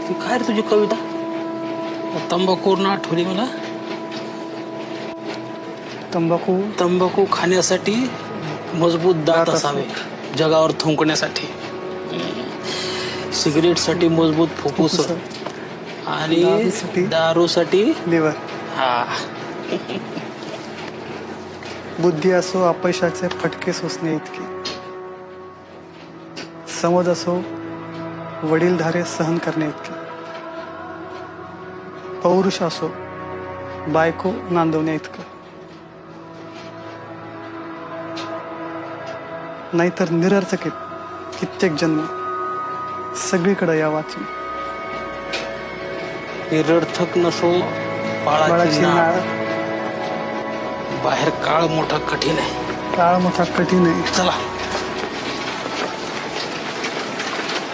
ती काय रे तुझी कविता? तंबाखूवरून आठवली मला. तंबाखू तंबाखू खाण्यासाठी मजबूत दात असावे, जगावर थुंकण्यासाठी. सिगरेटसाठी मजबूत फुफ्फुस आणि दारूसाठी लिव्हर. हा. बुद्धी असो अपयशाचे फटके सोसणे इतकी, समज असो वडीलधारे सहन करणे इतकी, पौरुष असो बायको नांदवण्या इतकं, नाहीतर निरर्थकीत कित्येक जन्म सगळीकडे या वाचून. निरर्थक नसो बाळाची नाळ, बाहेर काळ मोठा कठीण आहे. काळ मोठा कठीण आहे. चला